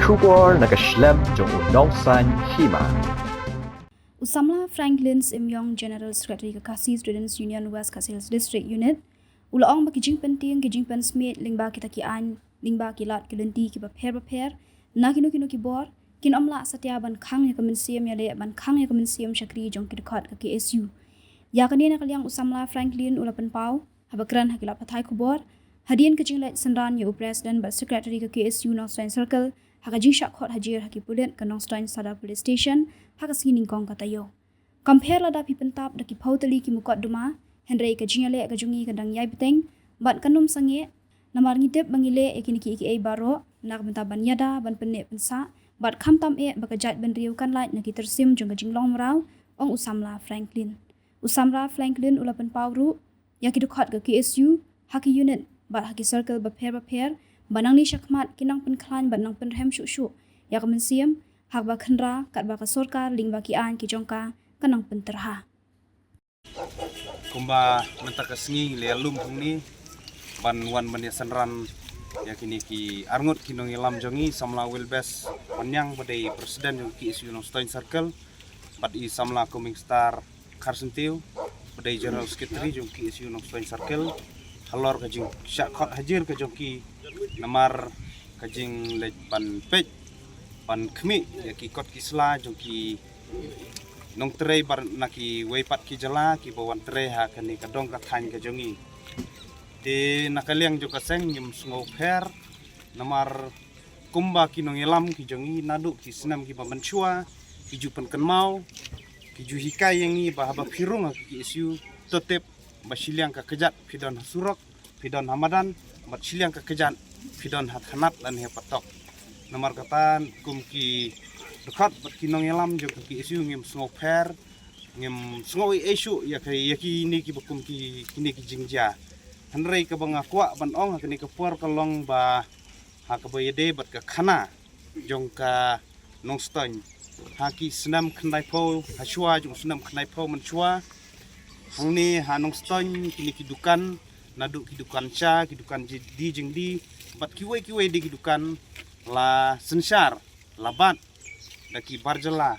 Shubor nakaslem jong unongsan hima. Usamla Franklin Simyong General Secretary Kakasi Students Union West Kasils District Unit ulaong makijing penting kijing pen smith lingba kita kian lingba kilat kelenti ki baper na kinu kibor kin amla satya ban khang ya kemensiam ya le ban khang ya kemensiam syakri jong kidkhat ka KSU ya kanina kaliang usamla Franklin ulapan pau habakran hakila pathai kubor hadian kijing let senran ya president ba secretary ka KSU Northern Circle hakajing shakhot hajir hakipulen ka Northern Sada Police Station hakasining kong katayo compare lada pipentap daki pautali ki mukot duma Henry kajingale kajungi kadang yai beteng bat kanum sange namar ngitep bangile ekiniki iki baro nak benta ban yada ban penne pensa bat khamtam bakajat ban riu kan lait naki tersim jong kajinglong merau ong usamla Franklin ulapan pawru yaki dukhat ke KSU haki unit bat haki circle baper banang ni syakmat kinang penklan bat nang penrem syuk ya kemensiam hak ba khenra kat ba ka sorkar ling ba ki an ki jongka kanang penterha kumba mentaka sengi le alum ni ban wan ban senran ya kini ki arngut kinong ilam jongi samla wilbes panyang badai presiden yang ki isu Northern Circle bad i samla coming star Karsentiu badai general secretary jong ki isu Northern Circle halor kajing syakot hajir ka jongki namar kajing le ban pej ban khmi ya ki kot kisla jongki nong trei bar naki weipat ki jala ki bawan trei ha kani kadong kathan ka jongi de nakaliang jo kaseng nyum sungo pher namar kumba ki nong elam ki jongi nadu ki senam ki bamanchua ki jupan kenmau ki ju hikai yangi bahaba phirung ki isu totep basiliang ka kejat pidon surok pidon hamadan bat siliang ka kejat pidon hat hanat lan he patok namar katan kum ki dekat bat kinong elam jo ki isu ngim sungo pher ngim sungo isu ya ki ni ki bukum ki kini ki jingja hanrei ka banga kwa ban ong kini ka por kalong ba ha ka bayede bat ka khana jong ka nongstoin ha ki senam khnai pho ha chua jong senam khnai pho man chua hangni ha nongstoin kini ki dukan nadu ki dukan cha ki dukan di jingdi bat kiwe di ki dukan la sensar labat daki barjala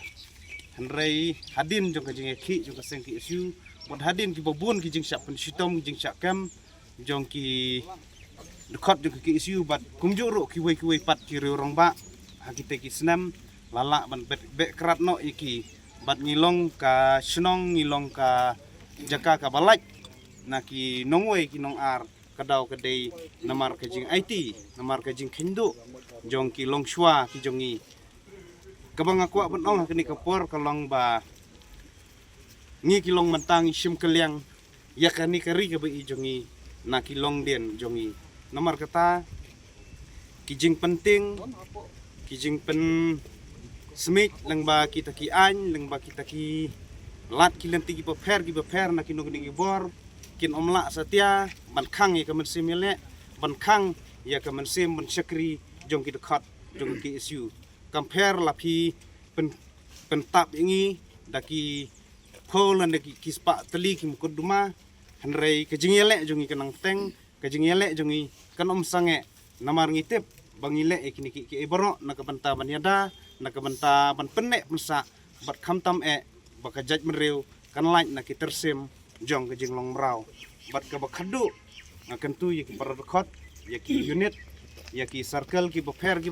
hanrei hadin jong ka jing ki jong ka seng ki isu bot hadin ki babun ki jing syak pen sitom jing syak kam jong ki dekat jong ki isu bat kumjuro ki we pat ki rong ba hakite ki senam lala ban be krat no iki bat ngilong ka senong ngilong ka jaka ka balak naki nongwe ki nong ar kadau kadai namar ka jing IT namar ka jing khindu jong ki longshwa ki jongi kabang aku ban ong kini kapor kalong ba ngi kilong mentang sim keliang ya kani kari ka bai jongi na kilong den jongi nomor kata kijing penting kijing pen smik lang ba kita ki an lang ba kita ki lat kilenti ki beper na kinong ni bor kin omla satya ban khang ya kemensim le ban khang ya kemensim ban syakri jong ki dekat jong ki isu compare lapi pentap ingi daki Poland daki kispa teli ki mukut duma hanrei kajingele jongi kanang teng kajingele jongi kanom sange namar ngitip bangile kini ki iboro nakabanta banyada nakabanta ban penek mesa bat khamtam bakajaj mereu kan lain nak tersim jong kajinglong merau bat ka bakhadu ngakentu yaki paradokot yaki unit yaki circle ki baper